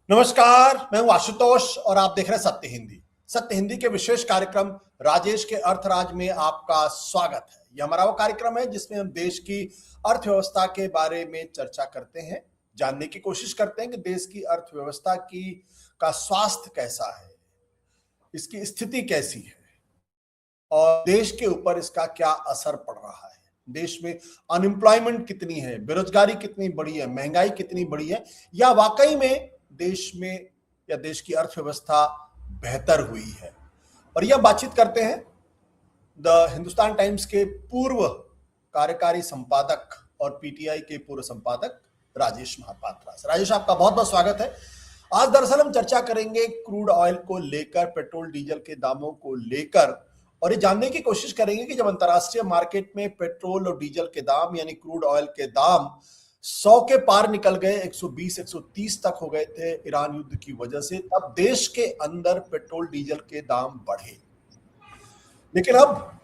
नमस्कार, मैं हूं आशुतोष और आप देख रहे हैं सत्य हिंदी। सत्य हिंदी के विशेष कार्यक्रम राजेश के अर्थराज में आपका स्वागत है। यह हमारा वो कार्यक्रम है जिसमें हम देश की अर्थव्यवस्था के बारे में चर्चा करते हैं, जानने की कोशिश करते हैं कि देश की अर्थव्यवस्था का स्वास्थ्य कैसा है, इसकी स्थिति कैसी है और देश के ऊपर इसका क्या असर पड़ रहा है। देश में अनएम्प्लॉयमेंट कितनी है, बेरोजगारी कितनी बड़ी है, महंगाई कितनी बड़ी है, या वाकई में देश में या देश की अर्थव्यवस्था बेहतर हुई है। और यह बातचीत करते हैं द हिंदुस्तान टाइम्स के पूर्व कार्यकारी संपादक और पीटीआई के पूर्व संपादक राजेश महापात्रा से। राजेश, आपका बहुत बहुत स्वागत है। आज दरअसल हम चर्चा करेंगे क्रूड ऑयल को लेकर, पेट्रोल डीजल के दामों को लेकर, और ये जानने की कोशिश करेंगे कि जब अंतर्राष्ट्रीय मार्केट में पेट्रोल और डीजल के दाम यानी क्रूड ऑयल के दाम 100 के पार निकल गए, 120 130 तक हो गए थे ईरान युद्ध की वजह से, तब देश के अंदर पेट्रोल डीजल के दाम बढ़े। लेकिन अब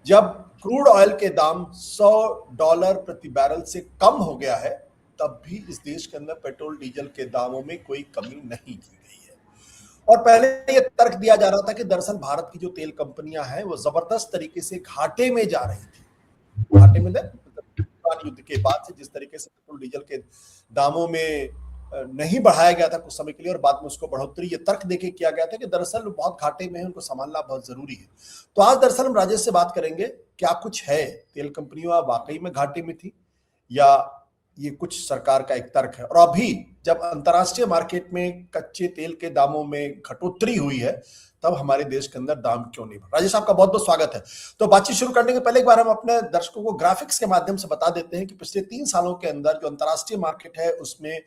जब क्रूड ऑयल के दाम $100 प्रति बैरल से कम हो गया है, तब भी इस देश के अंदर पेट्रोल डीजल के दामों में कोई कमी नहीं की गई है। और पहले यह तर्क दिया जा रहा था कि दरअसल भारत की जो तेल कंपनियां हैं वो जबरदस्त तरीके से घाटे में जा रही थी। घाटे में युद्ध के बाद से जिस तरीके से पेट्रोल डीजल के दामों में नहीं बढ़ाया गया था कुछ समय के लिए और बाद में उसको बढ़ोतरी ये तर्क देके किया गया था कि दरअसल बहुत घाटे में है, उनको संभालना बहुत जरूरी है। तो आज दरअसल हम राजेश से बात करेंगे, क्या कुछ है, तेल कंपनियां वाकई में घाटे में थी या ये कुछ सरकार का एक तर्क है। और अभी जब अंतर्राष्ट्रीय मार्केट में कच्चे तेल के दामों में घटोतरी हुई है, तब हमारे देश के अंदर दाम क्यों नहीं बढ़। राजेश, आपका बहुत बहुत स्वागत है। तो बातचीत शुरू करने के पहले एक बार हम अपने दर्शकों को ग्राफिक्स के माध्यम से बता देते हैं कि पिछले 3 सालों के अंदर जो अंतर्राष्ट्रीय मार्केट है उसमें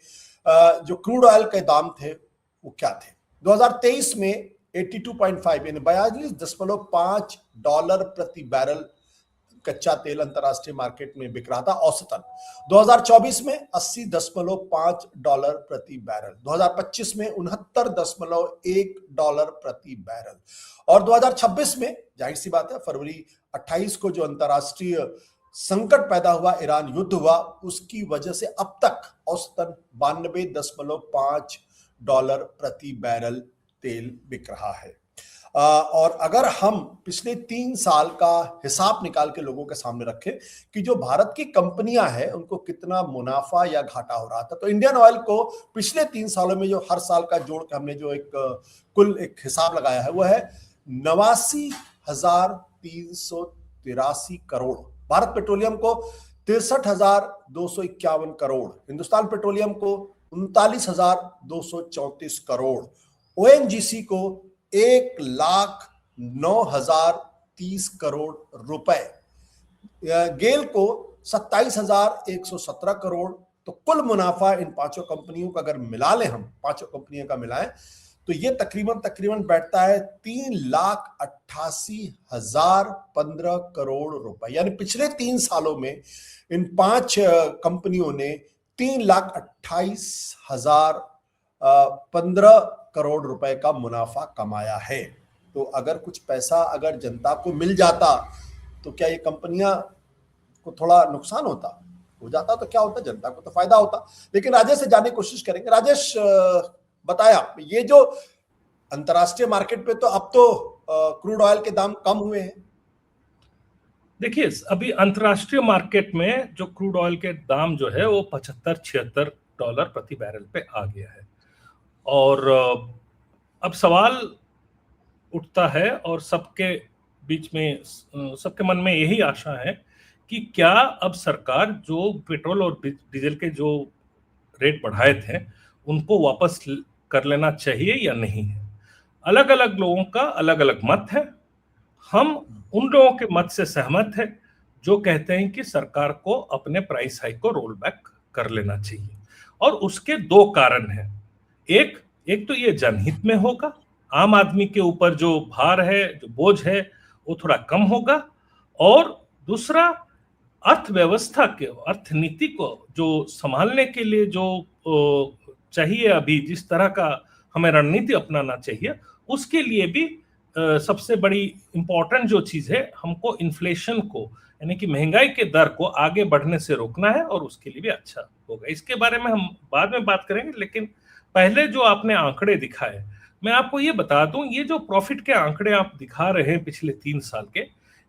जो क्रूड ऑयल के दाम थे वो क्या थे। 2023 में 82.5 यानी $42.5 प्रति बैरल कच्चा तेल अंतरराष्ट्रीय मार्केट में बिक रहा था औसतन। 2024 में $80.5 प्रति बैरल, 2025 में $69.1 प्रति बैरल, और 2026 में जाहिर सी बात है फरवरी 28 को जो अंतरराष्ट्रीय संकट पैदा हुआ, ईरान युद्ध हुआ, उसकी वजह से अब तक औसतन $92.5 प्रति बैरल तेल बिक रहा है। और अगर हम पिछले 3 साल का हिसाब निकाल के लोगों के सामने रखें कि जो भारत की कंपनियां हैं उनको कितना मुनाफा या घाटा हो रहा था, तो इंडियन ऑयल को पिछले 3 सालों में जो हर साल का जोड़ के हमने जो कुल एक हिसाब लगाया है वो है 89,383 करोड़। भारत पेट्रोलियम को 63,251 करोड़, हिंदुस्तान पेट्रोलियम को 39,234 करोड़, ओएनजीसी को 1,09,030 करोड़ रुपए, गेल को 27,117 करोड़। तो कुल मुनाफा इन पांचों कंपनियों का अगर मिला लें, हम पांचों कंपनियों का मिलाएं, तो ये तकरीबन बैठता है 3,88,015 करोड़ रुपए। यानी पिछले 3 सालों में इन 5 कंपनियों ने 3,28,015 करोड़ रुपए का मुनाफा कमाया है। तो अगर कुछ पैसा अगर जनता को मिल जाता तो क्या ये कंपनियां को थोड़ा नुकसान हो जाता तो क्या होता, जनता को तो फायदा होता। लेकिन राजेश से जानने की कोशिश करेंगे। राजेश, बताया ये जो अंतरराष्ट्रीय मार्केट पे तो अब तो क्रूड ऑयल के दाम कम हुए हैं। देखिए, अभी अंतरराष्ट्रीय मार्केट में जो क्रूड ऑयल के दाम जो है वो $75-76 प्रति बैरल पे आ गया है। और अब सवाल उठता है और सबके बीच में, सबके मन में यही आशा है कि क्या अब सरकार जो पेट्रोल और डीजल के जो रेट बढ़ाए थे उनको वापस कर लेना चाहिए या नहीं है। अलग अलग लोगों का अलग अलग मत है। हम उन लोगों के मत से सहमत है जो कहते हैं कि सरकार को अपने प्राइस हाइक को रोल बैक कर लेना चाहिए, और उसके 2 कारण हैं। एक तो ये जनहित में होगा, आम आदमी के ऊपर जो भार है, जो बोझ है, वो थोड़ा कम होगा, और दूसरा अर्थव्यवस्था के, अर्थनीति को जो संभालने के लिए जो चाहिए, अभी जिस तरह का हमें रणनीति अपनाना चाहिए, उसके लिए भी सबसे बड़ी इंपॉर्टेंट जो चीज है, हमको इन्फ्लेशन को यानी कि महंगाई के दर को आगे बढ़ने से रोकना है, और उसके लिए भी अच्छा होगा। इसके बारे में हम बाद में बात करेंगे, लेकिन पहले जो आपने आंकड़े दिखाए, मैं आपको ये बता दूं, ये जो प्रॉफिट के आंकड़े आप दिखा रहे हैं पिछले 3 साल के,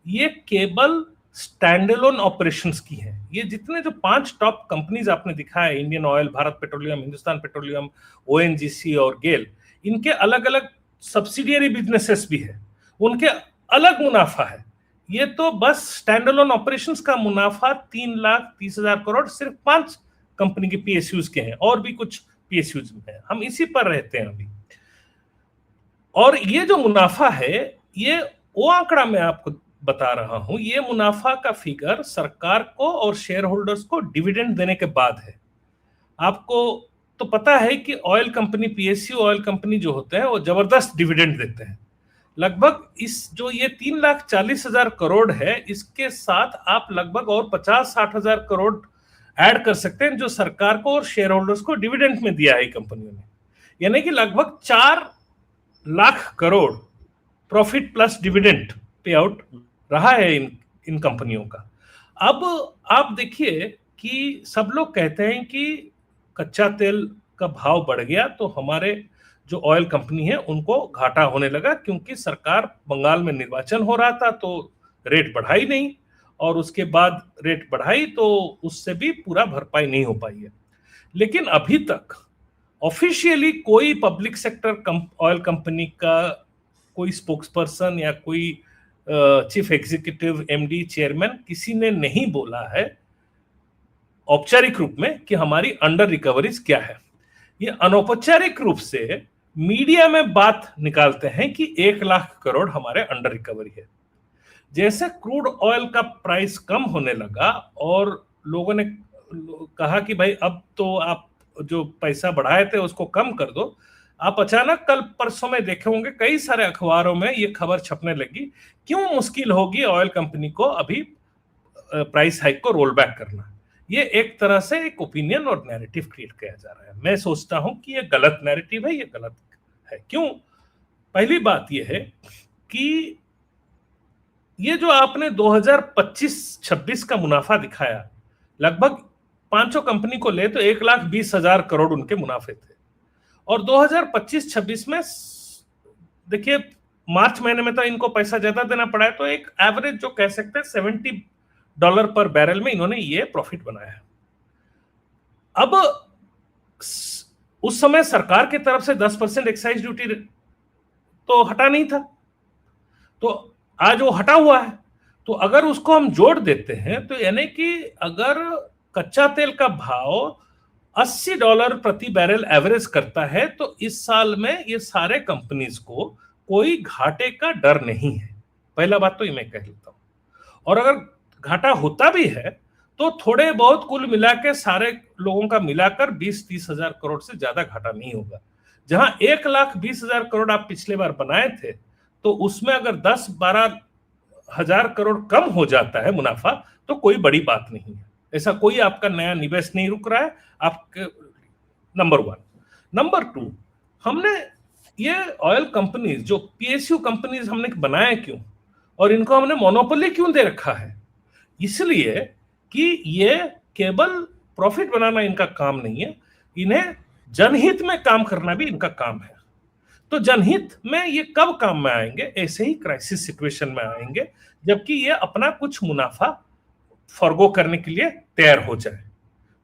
ये केवल स्टैंडअलोन ऑपरेशंस की हैं। ये जितने जो 5 टॉप कंपनीज आपने दिखाए, Indian oil, Bharat petroleum, Hindustan petroleum, ONGC और गेल, इनके अलग अलग सब्सिडियरी बिजनेसेस भी है, उनके अलग मुनाफा है। ये तो बस स्टैंडअलोन ऑपरेशंस का मुनाफा 3,30,000 करोड़ सिर्फ 5 कंपनी के पीएसयूज के हैं, और भी कुछ पीएसयूज में है, हम इसी पर रहते हैं अभी। और ये जो मुनाफा है, ये वो आंकड़ा मैं आपको बता रहा हूं, ये मुनाफा का फिगर सरकार को और शेयर होल्डर्स को डिविडेंड देने के बाद है। आपको तो पता है कि oil company, PSU oil company जो होते हैं, वो जबरदस्त डिविडेंड देते हैं। लगभग इस जो ये 3,40,000 करोड़ है, इसके साथ आप लगभग और 50-60,000 करोड़ ऐड कर सकते हैं जो सरकार को और शेयर होल्डर्स को डिविडेंड में दिया है कंपनियों ने। यानी कि लगभग 4 lakh crore profit plus dividend pay out रहा है इन कंपनियों का। अब आप देखिए कि सब लोग कहते हैं कि कच्चा तेल का भाव बढ़ गया तो हमारे जो ऑयल कंपनी है उनको घाटा होने लगा, क्योंकि सरकार, बंगाल में निर्वाचन हो रहा था तो रेट बढ़ाई नहीं, और उसके बाद रेट बढ़ाई तो उससे भी पूरा भरपाई नहीं हो पाई है। लेकिन अभी तक ऑफिशियली कोई पब्लिक सेक्टर ऑयल कंपनी का कोई स्पोक्सपर्सन या कोई चीफ एग्जीक्यूटिव, एमडी, चेयरमैन, किसी ने नहीं बोला है औपचारिक रूप में कि हमारी अंडर रिकवरीज क्या है। ये अनौपचारिक रूप से मीडिया में बात निकालते हैं कि 1 लाख करोड़ हमारे अंडर रिकवरी है। जैसे क्रूड ऑयल का प्राइस कम होने लगा और लोगों ने कहा कि भाई अब तो आप जो पैसा बढ़ाए थे उसको कम कर दो, आप अचानक कल परसों में देखे होंगे कई सारे अखबारों में ये खबर छपने लगी, क्यों मुश्किल होगी ऑयल कंपनी को अभी प्राइस हाइक को रोल बैक करना। ये एक तरह से एक ओपिनियन और नैरेटिव क्रिएट किया जा रहा है। मैं सोचता हूं कि ये गलत नैरेटिव है, ये गलत है। क्यों? पहली बात ये है कि ये जो आपने 2025-26 का मुनाफा दिखाया, लगभग 5 कंपनी को ले तो 1,20,000 करोड़ उनके मुनाफे थे, और 2025-26 में देखिए मार्च महीने में तो इनको पैसा ज्यादा देना पड़ा है, तो एक एवरेज जो कह सकते हैं $70 पर बैरल में इन्होंने ये प्रॉफिट बनाया है। अब उस समय सरकार की तरफ से 10% एक्साइज ड्यूटी तो हटा नहीं था, तो आज वो हटा हुआ है। तो अगर उसको हम जोड़ देते हैं तो यानी कि अगर कच्चा तेल का भाव $80 प्रति बैरल एवरेज करता है तो इस साल में ये सारे कंपनीज को कोई घाटे का डर नहीं है। पहला बात तो ये मैं कह लेता हूं। और अगर घाटा होता भी है तो थोड़े बहुत कुल मिला के सारे लोगों का मिलाकर 20-30,000 करोड़ से ज्यादा घाटा नहीं होगा। जहां 1,20,000 करोड़ आप पिछले बार बनाए थे, तो उसमें अगर 10-12 हजार करोड़ कम हो जाता है मुनाफा तो कोई बड़ी बात नहीं है। ऐसा कोई आपका नया निवेश नहीं रुक रहा है आपके। नंबर 1। नंबर 2, हमने ये ऑयल कंपनीज जो पीएसयू कंपनीज हमने बनाए क्यों, और इनको हमने मोनोपोली क्यों दे रखा है? इसलिए कि ये केवल प्रॉफिट बनाना इनका काम नहीं है, इन्हें जनहित में काम करना भी इनका काम है। तो जनहित में ये कब काम में आएंगे? ऐसे ही क्राइसिस सिचुएशन में आएंगे जबकि ये अपना कुछ मुनाफा फॉरगो करने के लिए तैयार हो जाए।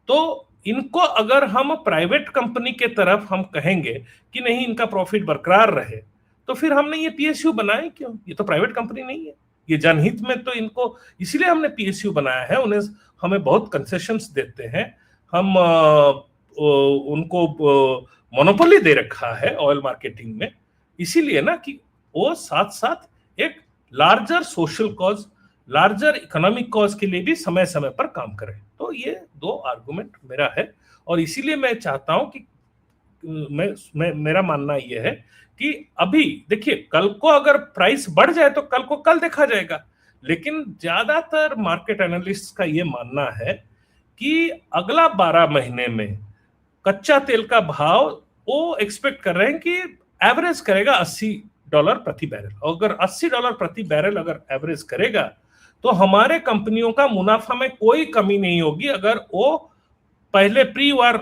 तो इनको अगर हम प्राइवेट कंपनी के तरफ हम कहेंगे कि नहीं इनका प्रॉफिट बरकरार रहे, तो फिर हमने ये पीएसयू बनाए क्यों? ये तो प्राइवेट कंपनी नहीं है, ये जनहित में, तो इनको इसीलिए हमने पीएसयू बनाया है। उन्हें हमें बहुत कंसेशंस देते हैं, हम उनको मोनोपोली दे रखा है ऑयल मार्केटिंग में, इसीलिए ना कि वो साथ साथ एक larger social cause, larger economic cause के लिए भी समय समय पर काम करें। तो ये 2 आर्गुमेंट मेरा है, और इसीलिए मैं चाहता हूं कि मेरा मानना यह है कि अभी देखिए, कल को अगर प्राइस बढ़ जाए तो कल को कल देखा जाएगा, लेकिन ज्यादातर मार्केट एनालिस्ट का यह मानना है कि अगला 12 महीने में कच्चा तेल का भाव वो एक्सपेक्ट कर रहे हैं कि एवरेज करेगा $80 प्रति बैरल। अगर $80 प्रति बैरल अगर एवरेज करेगा तो हमारे कंपनियों का मुनाफा में कोई कमी नहीं होगी अगर वो पहले प्री वार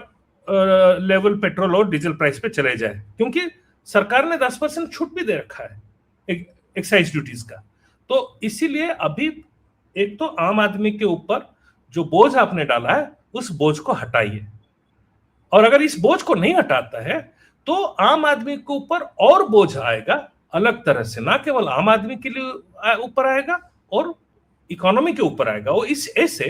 लेवल पेट्रोल और डीजल प्राइस पे चले जाए, क्योंकि सरकार ने 10% छूट भी दे रखा है एक्साइज ड्यूटीज का। तो इसीलिए अभी एक तो आम आदमी के ऊपर जो बोझ आपने डाला है उस बोझ को हटाइए, और अगर इस बोझ को नहीं हटाता है तो आम आदमी के ऊपर और बोझ आएगा अलग तरह से, ना केवल आम आदमी के लिए ऊपर आएगा और इकोनॉमी के ऊपर आएगा। वो इस ऐसे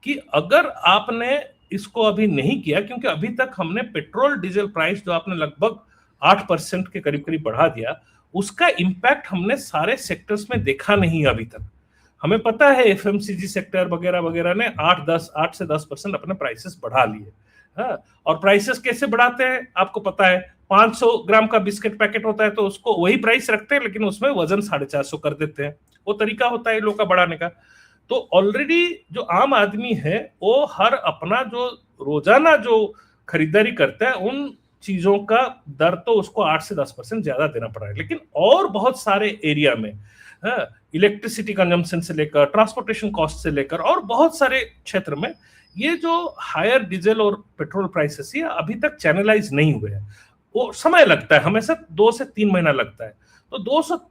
कि अगर आपने इसको अभी नहीं किया, क्योंकि अभी तक हमने पेट्रोल डीजल प्राइस जो आपने लगभग 8% के करीब करीब बढ़ा दिया, उसका इंपैक्ट हमने सारे सेक्टर्स में देखा नहीं अभी तक। हमें पता है एफएमसीजी सेक्टर वगैरह वगैरह ने 8 से 10% अपने प्राइसेस बढ़ा लिए। हाँ, और प्राइसेस कैसे बढ़ाते हैं आपको पता है, 500 ग्राम का बिस्किट पैकेट होता है तो उसको वही प्राइस रखते हैं, लेकिन उसमें वजन 450 कर देते हैं। वो तरीका होता है लोगों का बढ़ाने का। तो ऑलरेडी जो आम आदमी है वो हर अपना जो रोजाना जो खरीदारी करता है उन चीजों का दर तो उसको 8 से 10% ज्यादा देना पड़ रहा है। लेकिन और बहुत सारे एरिया में, इलेक्ट्रिसिटी कंजम्पशन से लेकर ट्रांसपोर्टेशन कॉस्ट से लेकर और बहुत सारे क्षेत्र में ये जो हायर डीजल और पेट्रोल प्राइसेस ये अभी तक चैनलाइज नहीं हुए हैं। वो समय लगता है, हमेशा 2 से 3 महीना लगता है। तो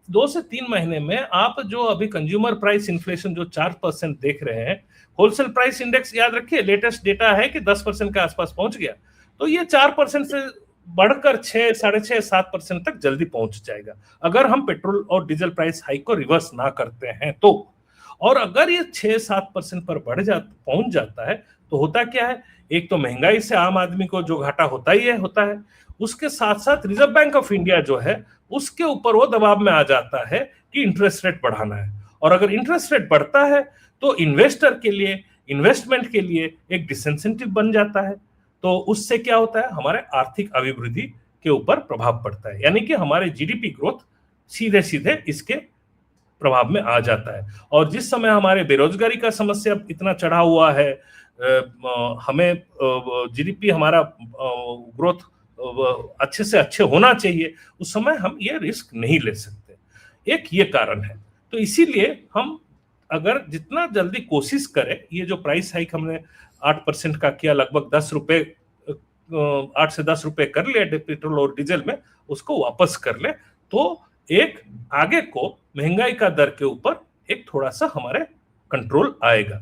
2 से 3 महीने में आप जो अभी कंज्यूमर प्राइस इन्फ्लेशन जो 4% देख रहे हैं, होलसेल प्राइस इंडेक्स याद रखिए लेटेस्ट डेटा है कि 10% के आसपास पहुंच गया, तो ये 4% से बढ़कर 6, 6.5, 7% तक जल्दी पहुंच जाएगा अगर हम पेट्रोल और डीजल प्राइस हाइक को रिवर्स ना करते हैं तो। और अगर ये 6-7% पर पहुंच जाता है तो होता क्या है, एक तो महंगाई से आम आदमी को जो घाटा होता है, उसके साथ साथ रिजर्व बैंक ऑफ इंडिया जो है उसके ऊपर वो दबाव में आ जाता है कि इंटरेस्ट रेट बढ़ाना है। और अगर इंटरेस्ट रेट बढ़ता है तो इन्वेस्टर के लिए, इन्वेस्टमेंट के लिए एक डिसइंसेंटिव बन जाता है। तो उससे क्या होता है, हमारे आर्थिक अभिवृद्धि के ऊपर प्रभाव पड़ता है, यानी कि हमारे जीडीपी ग्रोथ सीधे सीधे इसके प्रभाव में आ जाता है। और जिस समय हमारे बेरोजगारी का समस्या इतना चढ़ा हुआ है, हमें जीडीपी हमारा ग्रोथ अच्छे से अच्छे होना चाहिए, उस समय हम ये रिस्क नहीं ले सकते। एक ये कारण है। तो इसीलिए हम अगर जितना जल्दी कोशिश करें, ये जो प्राइस हाइक हमने 8% का किया, लगभग 10 रुपए, 8 से 10 रुपए कर लिया पेट्रोल और डीजल में, उसको वापस कर ले तो एक आगे को महंगाई का दर के ऊपर एक थोड़ा सा हमारे कंट्रोल आएगा।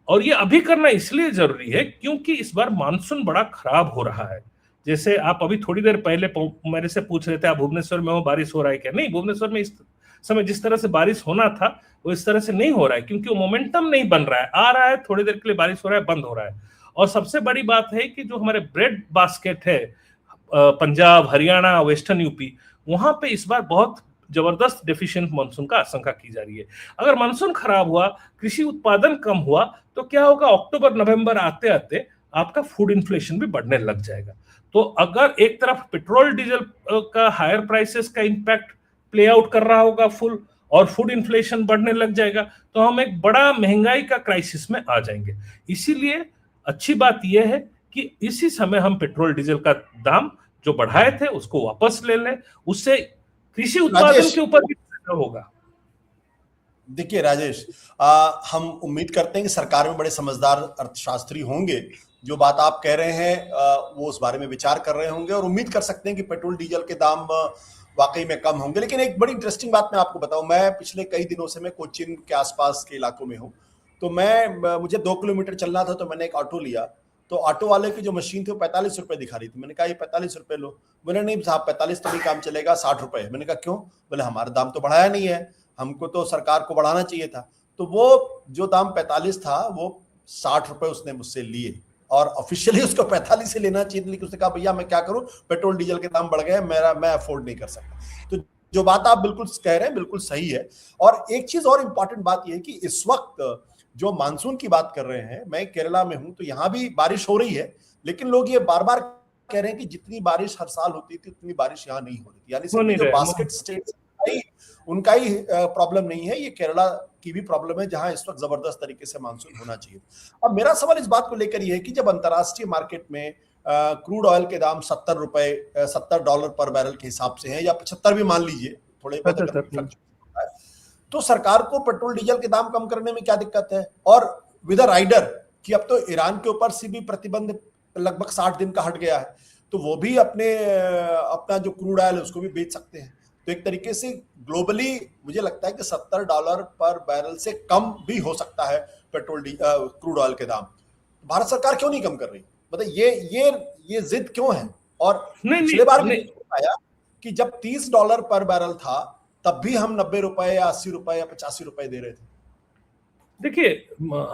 और ये अभी करना इसलिए जरूरी है क्योंकि इस बार मानसून बड़ा खराब हो रहा है। जैसे आप अभी थोड़ी देर पहले मेरे से पूछ रहे थे, आप भुवनेश्वर में हो, बारिश हो रहा है क्या? नहीं, भुवनेश्वर में इस समय जिस तरह से बारिश होना था वो इस तरह से नहीं हो रहा है, क्योंकि वो मोमेंटम नहीं बन रहा है। आ रहा है, थोड़ी देर के लिए बारिश हो रहा है, बंद हो रहा है। और सबसे बड़ी बात है कि जो हमारे ब्रेड बास्केट है, पंजाब, हरियाणा, वेस्टर्न यूपी, वहां पे इस बार बहुत जबरदस्त डेफिशिएंट मानसून का आशंका की जा रही है। अगर मानसून खराब हुआ, कृषि उत्पादन कम हुआ, तो क्या होगा, अक्टूबर नवंबर आते आते आपका फूड इन्फ्लेशन भी बढ़ने लग जाएगा। तो अगर एक तरफ पेट्रोल डीजल का हायर प्राइसेस का इंपैक्ट प्ले आउट कर रहा होगा फुल, और फूड इन्फ्लेशन बढ़ने लग जाएगा, तो हम एक बड़ा महंगाई का क्राइसिस में आ जाएंगे। इसीलिए अच्छी बात यह है कि इसी समय हम पेट्रोल डीजल का दाम जो बढ़ाए थे उसको वापस ले लें, उससे कृषि उत्पादन के ऊपर भी होगा। देखिए राजेश, हम उम्मीद करते हैं कि सरकार में बड़े समझदार अर्थशास्त्री होंगे, जो बात आप कह रहे हैं वो उस बारे में विचार कर रहे होंगे, और उम्मीद कर सकते हैं कि पेट्रोल डीजल के दाम वाकई में कम होंगे। लेकिन एक बड़ी इंटरेस्टिंग बात मैं आपको बताऊं, मैं पिछले कई दिनों से मैं कोचीन के आसपास के इलाकों में हूँ, तो मुझे 2 किलोमीटर चलना था, तो मैंने एक ऑटो लिया। तो ऑटो वाले की जो मशीन थी वो 45 रुपए दिखा रही थी। मैंने कहा ये 45 रुपए लो। बोले नहीं साहब 45 तो नहीं काम चलेगा, 60 रुपए। मैंने कहा क्यों? बोले हमारा दाम तो बढ़ाया नहीं है, हमको तो सरकार को बढ़ाना चाहिए था। तो वो जो दाम 45 था वो 60 रुपए उसने मुझसे लिए, और ऑफिशियली उसको 45 से लेना चाहिए, लेकिन उसने कहा भैया मैं क्या करूं, पेट्रोल डीजल के दाम बढ़ गए, मैं अफोर्ड नहीं कर सकता। तो जो बात आप बिल्कुल कह रहे हैं बिल्कुल सही है। और एक चीज और इंपॉर्टेंट बात यह है कि इस वक्त जो मानसून की बात कर रहे हैं, मैं केरला में हूं तो यहां भी बारिश हो रही है, लेकिन लोग ये बार बार कह रहे हैं कि जितनी बारिश हर साल होती थी उतनी बारिश यहाँ नहीं हो रही थी। यानी जो बास्केट स्टेट्स उनका ही प्रॉब्लम नहीं है, ये केरला की भी प्रॉब्लम है, जहां इस वक्त जबरदस्त तरीके से मानसून होना चाहिए। अब मेरा सवाल इस बात को लेकर ये है कि जब अंतरराष्ट्रीय मार्केट में क्रूड ऑयल के दाम $70 पर बैरल के हिसाब से हैं, या 75 भी मान लीजिए, थोड़े बहुत, तो सरकार को पेट्रोल डीजल के दाम कम करने में क्या दिक्कत है? और विद अ राइडर कि अब तो ईरान के ऊपर से भी प्रतिबंध लगभग 60 दिन का हट गया है, तो वो भी अपना जो क्रूड ऑयल है उसको भी बेच सकते हैं। तो एक तरीके से ग्लोबली मुझे लगता है कि $70 पर बैरल से कम भी हो सकता है क्रूड ऑयल के दाम। भारत सरकार क्यों नहीं कम कर रही? मतलब ये जिद क्यों है? और पिछले बार भी आया कि जब $30 पर बैरल था तब भी हम ₹90 या ₹80 या ₹85 दे रहे थे। देखिए,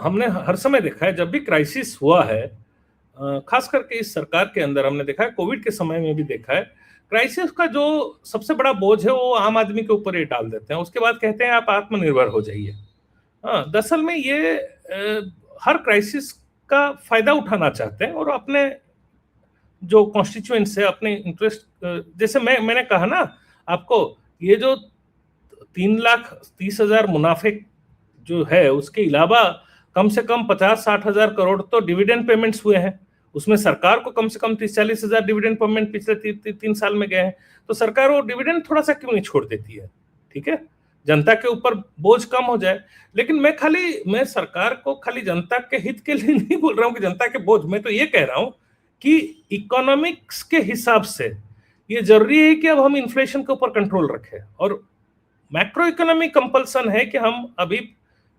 हमने हर समय देखा है जब भी क्राइसिस हुआ है, खास करके इस सरकार के अंदर हमने देखा है, कोविड के समय में भी देखा है, क्राइसिस का जो सबसे बड़ा बोझ है वो आम आदमी के ऊपर ही डाल देते हैं। उसके बाद कहते हैं आप आत्मनिर्भर हो जाइए। दरअसल में ये हर क्राइसिस का फायदा उठाना चाहते हैं और अपने जो कॉन्स्टिट्यूएंट्स है, अपने इंटरेस्ट, जैसे मैंने कहा ना आपको, ये जो 3,30,000 मुनाफे जो है उसके अलावा कम से कम 50-60 हजार करोड़ तो डिविडेंड पेमेंट्स हुए हैं। उसमें सरकार को कम से कम 30-40 हजार डिविडेंड पेमेंट पिछले 3 साल में गए हैं। तो सरकार वो डिविडेंड थोड़ा सा क्यों नहीं छोड़ देती है? ठीक है, जनता के ऊपर बोझ कम हो जाए। लेकिन मैं सरकार को खाली जनता के हित के लिए नहीं बोल रहा हूं कि जनता के बोझ, मैं तो ये कह रहा हूं कि इकोनॉमिक्स के हिसाब से ये जरूरी है कि अब हम इन्फ्लेशन के ऊपर कंट्रोल रखें, और मैक्रो इकोनॉमिक कंपल्सन है कि हम अभी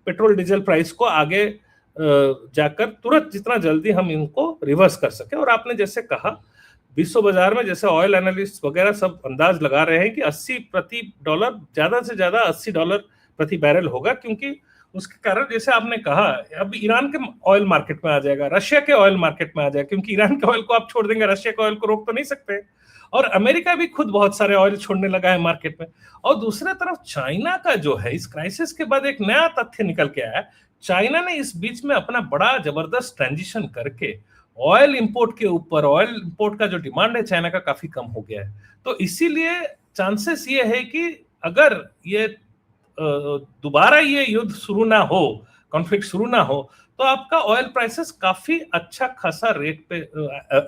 पेट्रोल डीजल प्राइस को आगे जाकर तुरंत जितना जल्दी हम इनको रिवर्स कर सके। और आपने जैसे कहा, विश्व बाजार में जैसे ऑयल एनालिस्ट वगैरह सब अंदाज लगा रहे हैं कि $80 ज्यादा से ज्यादा $80 प्रति बैरल होगा, क्योंकि उसके कारण जैसे आपने कहा अब ईरान के ऑयल मार्केट में आ जाएगा, रशिया के ऑयल मार्केट में आ जाएगा, क्योंकि ईरान के ऑयल को आप छोड़ देंगे, रशिया के ऑयल को रोक तो नहीं सकते। और अमेरिका भी खुद बहुत सारे ऑयल छोड़ने लगा है मार्केट में। और दूसरी तरफ चाइना का जो है, इस क्राइसिस के बाद एक नया तथ्य निकल के आया, चाइना ने इस बीच में अपना बड़ा जबरदस्त ट्रांजिशन करके ऑयल इंपोर्ट के ऊपर, ऑयल इंपोर्ट का जो डिमांड है चाइना का काफी कम हो गया है। तो इसीलिए चांसेस ये है कि अगर ये दोबारा ये युद्ध शुरू ना हो, कॉन्फ्लिक्ट शुरू ना हो, तो आपका ऑयल प्राइसेस काफी अच्छा खासा रेट पे,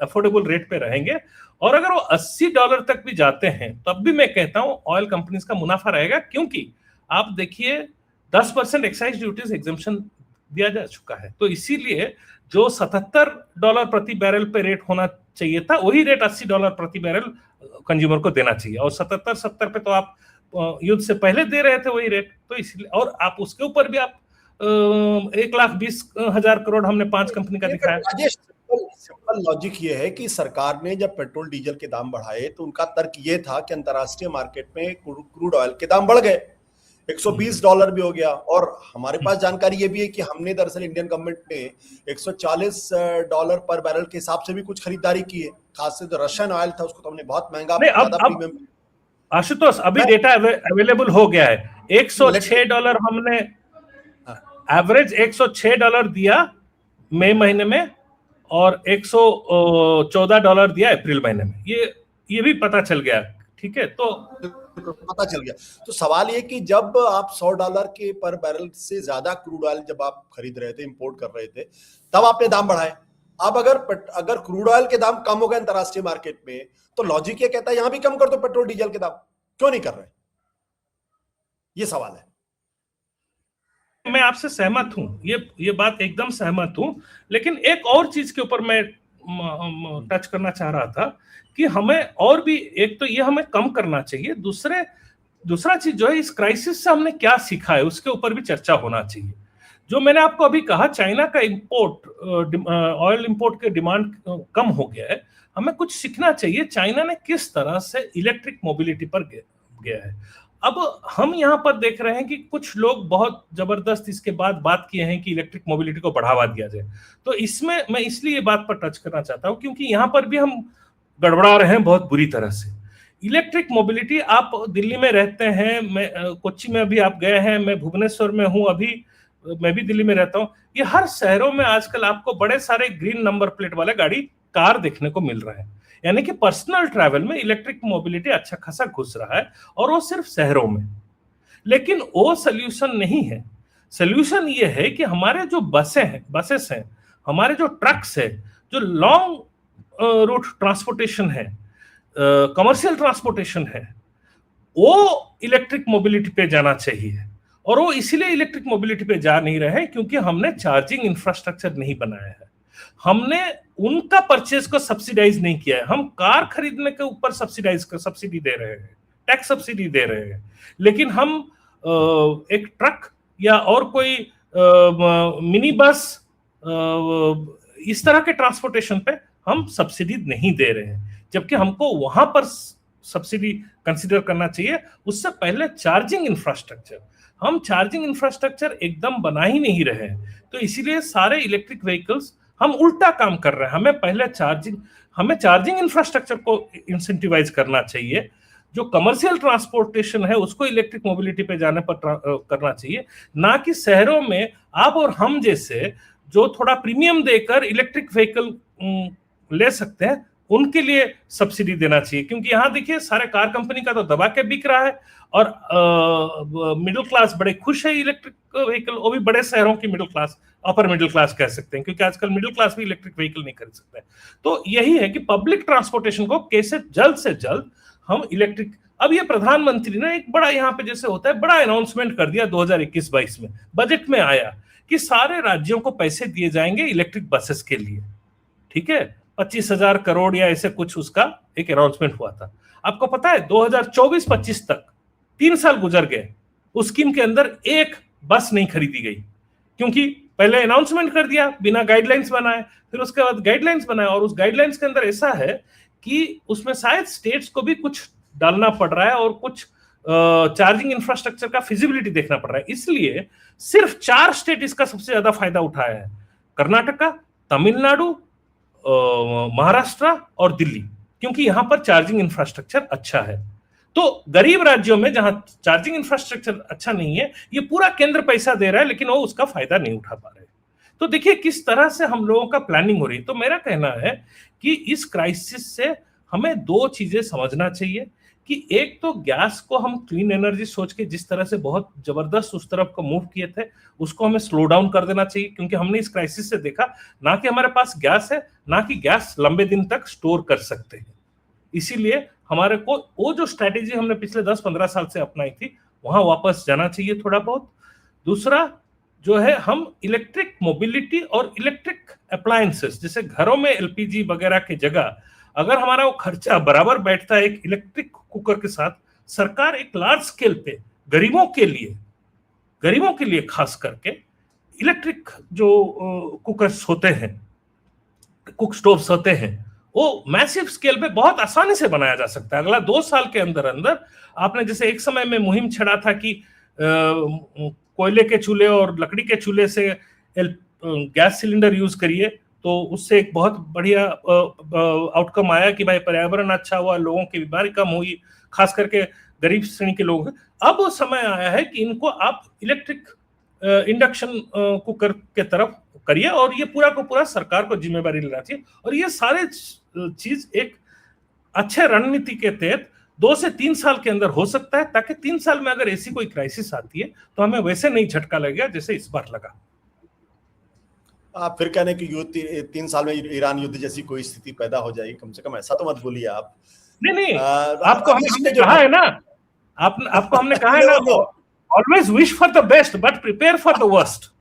अफोर्डेबल रेट पे रहेंगे। और अगर वो $80 तक भी जाते हैं तब भी मैं कहता हूं ऑयल कंपनीज का मुनाफा रहेगा, क्योंकि आप देखिए 10% एक्साइज ड्यूटीज एग्जम्पशन दिया जा चुका है। तो इसीलिए जो $77 प्रति बैरल पे रेट होना चाहिए था, वही रेट $80 प्रति बैरल कंज्यूमर को देना चाहिए। और 77-70 पे तो आप युद्ध से पहले दे रहे थे वही रेट। तो इसलिए, और आप उसके ऊपर भी आप 1,20,000 करोड़ हमने 5 कंपनी का दिखाया। राजेश, सिंपल लॉजिक ये है कि सरकार ने जब पेट्रोल डीजल के दाम बढ़ाए तो उनका तर्क ये था कि अंतरराष्ट्रीय मार्केट में क्रूड ऑयल के दाम बढ़ गए, $120 भी हो गया। और हमारे पास जानकारी ये भी है कि हमने दरअसल इंडियन गवर्नमेंट ने $140 पर बैरल के हिसाब से भी कुछ खरीदारी की है। खास से जो रशियन ऑयल था उसको तो हमने बहुत महंगा, ज्यादा प्रीमियम। आशुतोष, अभी डेटा अवेलेबल हो गया है, $106 हमने एवरेज $106 दिया मई महीने में और $114 दिया अप्रैल महीने में। ये भी पता चल गया। ठीक है, तो पता चल गया। तो सवाल ये कि जब आप $100 के पर बैरल से ज्यादा क्रूड ऑयल जब आप खरीद रहे थे, इंपोर्ट कर रहे थे, तब आपने दाम बढ़ाए। अब अगर क्रूड ऑयल के दाम कम हो गए अंतरराष्ट्रीय मार्केट में, तो लॉजिक ये कहता है यहां भी कम कर दो पेट्रोल डीजल के दाम, क्यों नहीं कर रहे? ये सवाल है। मैं आपसे सहमत हूं, ये बात एकदम सहमत हूं। लेकिन एक और चीज के ऊपर मैं टच करना चाह रहा था कि हमें और भी, एक तो ये हमें कम करना चाहिए, दूसरा चीज जो है, इस क्राइसिस से हमने क्या सीखा है उसके ऊपर भी चर्चा होना चाहिए। जो मैंने आपको अभी कहा, चाइना का ऑयल इंपोर्ट के डिमांड कम हो गया है, हमें कुछ सीखना चाहिए चाइना ने किस तरह से इलेक्ट्रिक मोबिलिटी पर गया है। अब हम यहाँ पर देख रहे हैं कि कुछ लोग बहुत जबरदस्त इसके बाद बात किए हैं कि इलेक्ट्रिक मोबिलिटी को बढ़ावा दिया जाए। तो इसमें मैं इसलिए बात पर टच करना चाहता हूं क्योंकि यहाँ पर भी हम गड़बड़ा रहे हैं बहुत बुरी तरह से। इलेक्ट्रिक मोबिलिटी, आप दिल्ली में रहते हैं, मैं कोच्चि में अभी आप गए हैं, मैं भुवनेश्वर में हूं, अभी मैं भी दिल्ली में रहता हूं। ये हर शहरों में आजकल आपको बड़े सारे ग्रीन नंबर प्लेट वाले गाड़ी, कार देखने को मिल रहे हैं। यानी कि पर्सनल ट्रैवल में इलेक्ट्रिक मोबिलिटी अच्छा खासा घुस रहा है, और वो सिर्फ शहरों में। लेकिन वो सोल्यूशन नहीं है। सोल्यूशन ये है कि हमारे जो बसेस हैं, हमारे जो ट्रक्स है, जो लॉन्ग रूट ट्रांसपोर्टेशन है, कमर्शियल ट्रांसपोर्टेशन है, वो इलेक्ट्रिक मोबिलिटी पे जाना चाहिए। और वो इसीलिए इलेक्ट्रिक मोबिलिटी पे जा नहीं रहे हैं क्योंकि हमने चार्जिंग इंफ्रास्ट्रक्चर नहीं बनाया है। हमने उनका परचेज को सब्सिडाइज नहीं किया है। हम कार खरीदने के ऊपर सब्सिडी दे रहे हैं, टैक्स सब्सिडी दे रहे हैं, लेकिन हम एक ट्रक या और कोई मिनी बस इस तरह के ट्रांसपोर्टेशन पे हम सब्सिडी नहीं दे रहे हैं, जबकि हमको वहां पर सब्सिडी कंसीडर करना चाहिए। उससे पहले चार्जिंग इंफ्रास्ट्रक्चर, हम चार्जिंग इंफ्रास्ट्रक्चर एकदम बना ही नहीं रहे हैं, तो इसीलिए सारे इलेक्ट्रिक व्हीकल्स हम उल्टा काम कर रहे हैं। हमें चार्जिंग इंफ्रास्ट्रक्चर को इंसेंटिवाइज करना चाहिए। जो कमर्शियल ट्रांसपोर्टेशन है उसको इलेक्ट्रिक मोबिलिटी पे जाने पर करना चाहिए, ना कि शहरों में आप और हम जैसे जो थोड़ा प्रीमियम देकर इलेक्ट्रिक व्हीकल ले सकते हैं उनके लिए सब्सिडी देना चाहिए। क्योंकि यहाँ देखिए सारे कार कंपनी का तो दबा के बिक रहा है और मिडिल क्लास बड़े खुश है इलेक्ट्रिक व्हीकल, वो भी बड़े शहरों की middle class, upper middle class कह सकते हैं, क्योंकि आजकल मिडिल क्लास भी इलेक्ट्रिक व्हीकल नहीं खरीद सकते। तो यही है कि पब्लिक ट्रांसपोर्टेशन को कैसे जल्द से जल्द हम इलेक्ट्रिक, अब ये प्रधानमंत्री ने एक बड़ा यहाँ पे जैसे होता है बड़ा अनाउंसमेंट कर दिया 2021-22 में, बजट में आया कि सारे राज्यों को पैसे दिए जाएंगे इलेक्ट्रिक बसेस के लिए, ठीक है, 25,000 करोड़ या ऐसे कुछ उसका एक अनाउंसमेंट हुआ था। आपको पता है 2024-25 तक 3 साल गुजर गए, उस स्कीम के अंदर एक बस नहीं खरीदी गई, क्योंकि पहले अनाउंसमेंट कर दिया बिना गाइडलाइंस बनाए, फिर उसके बाद गाइडलाइंस बनाए, और उस गाइडलाइंस के अंदर ऐसा है कि उसमें शायद स्टेट्स को भी कुछ डालना पड़ रहा है और कुछ चार्जिंग इंफ्रास्ट्रक्चर का फिजिबिलिटी देखना पड़ रहा है। इसलिए सिर्फ 4 स्टेट इसका सबसे ज्यादा फायदा उठाया है, कर्नाटका, तमिलनाडु, महाराष्ट्र और दिल्ली, क्योंकि यहां पर चार्जिंग इंफ्रास्ट्रक्चर अच्छा है। तो गरीब राज्यों में जहां चार्जिंग इंफ्रास्ट्रक्चर अच्छा नहीं है, ये पूरा केंद्र पैसा दे रहा है लेकिन वो उसका फायदा नहीं उठा पा रहे। तो देखिए किस तरह से हम लोगों का प्लानिंग हो रही है। तो मेरा कहना है कि इस क्राइसिस से हमें 2 चीजें समझना चाहिए कि एक तो गैस को हम क्लीन एनर्जी सोच के जिस तरह से बहुत जबरदस्त उस तरफ को मूव किए थे उसको हमें स्लो डाउन कर देना चाहिए, क्योंकि हमने इस क्राइसिस से देखा ना कि हमारे पास गैस है, ना कि गैस लंबे दिन तक स्टोर कर सकते हैं। इसीलिए हमारे को वो जो स्ट्रैटेजी हमने पिछले 10-15 साल से अपनाई थी वहां वापस जाना चाहिए थोड़ा बहुत। दूसरा जो है, हम इलेक्ट्रिक मोबिलिटी और इलेक्ट्रिक अप्लायंसेस, जैसे घरों में एलपीजी वगैरह की जगह अगर हमारा वो खर्चा बराबर बैठता है एक इलेक्ट्रिक कुकर के साथ, सरकार एक लार्ज स्केल पे गरीबों के लिए खास करके इलेक्ट्रिक जो कुकर्स होते हैं, कुक स्टोव्स होते हैं, वो मैसिव स्केल पे बहुत आसानी से बनाया जा सकता है। अगला 2 साल के अंदर अंदर आपने जैसे एक समय में मुहिम छेड़ा था कि कोयले के चूल्हे और लकड़ी के चूल्हे से गैस सिलेंडर यूज करिए, तो उससे एक बहुत बढ़िया आउटकम आया कि भाई पर्यावरण अच्छा हुआ, लोगों की बीमारी कम हुई, खास करके गरीब श्रेणी के लोग। अब वो समय आया है कि इनको आप इलेक्ट्रिक इंडक्शन कुकर के तरफ करिए, और ये पूरा को पूरा सरकार को जिम्मेदारी लेना चाहिए। और ये सारे चीज एक अच्छे रणनीति के तहत 2 से 3 साल के अंदर हो सकता है, ताकि 3 साल में अगर ऐसी कोई क्राइसिस आती है तो हमें वैसे नहीं झटका लगेगा जैसे इस बार लगा। आप फिर कहने की युद्ध 3 साल में ईरान युद्ध जैसी कोई स्थिति पैदा हो जाएगी, कम से कम ऐसा तो मत बोलिए आप। नहीं, आपको हमने कहा है ना, आपको हमने कहा है ना, always wish for the best but prepare for the worst.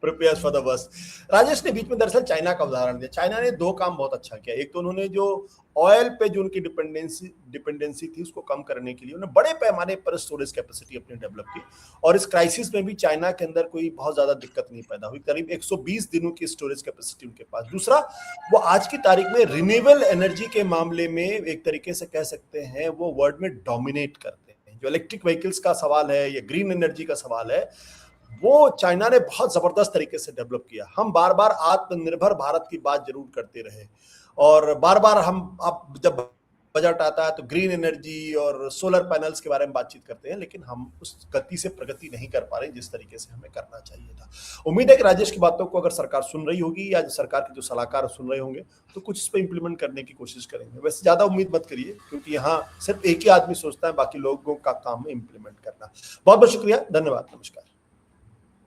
Prepare for the worst. Rajesh ने बीच में दरअसल चाइना का उदाहरण दिया। चाइना ने 2 काम बहुत अच्छा किया। एक तो उन्होंने जो ऑयल पे जो उनकी डिपेंडेंसी थी उसको कम करने के लिए उन्होंने बड़े पैमाने पर स्टोरेज कैपेसिटी अपनी डेवलप की, और इस क्राइसिस में भी चाइना के अंदर कोई बहुत ज्यादा दिक्कत नहीं पैदा हुई। करीब 120 दिनों की स्टोरेज कैपेसिटी उनके पास। दूसरा, वो आज की तारीख में रिन्यूएबल एनर्जी के मामले में एक तरीके से कह सकते हैं वो वर्ल्ड में डोमिनेट करते हैं। जो इलेक्ट्रिक व्हीकल्स का सवाल है या ग्रीन एनर्जी का सवाल है, वो चाइना ने बहुत जबरदस्त तरीके से डेवलप किया। हम बार बार आत्मनिर्भर भारत की बात जरूर करते रहे, और बार बार हम अब जब बजट आता है तो ग्रीन एनर्जी और सोलर पैनल्स के बारे में बातचीत करते हैं, लेकिन हम उस गति से प्रगति नहीं कर पा रहे जिस तरीके से हमें करना चाहिए था। उम्मीद है कि राजेश की बातों को अगर सरकार सुन रही होगी या सरकार के जो सलाहकार सुन रहे होंगे तो कुछ इस पर इंप्लीमेंट करने की कोशिश करेंगे। वैसे ज्यादा उम्मीद मत करिए, क्योंकि यहाँ सिर्फ एक ही आदमी सोचता है, बाकी लोगों का काम है इंप्लीमेंट करना। बहुत बहुत शुक्रिया, धन्यवाद, नमस्कार।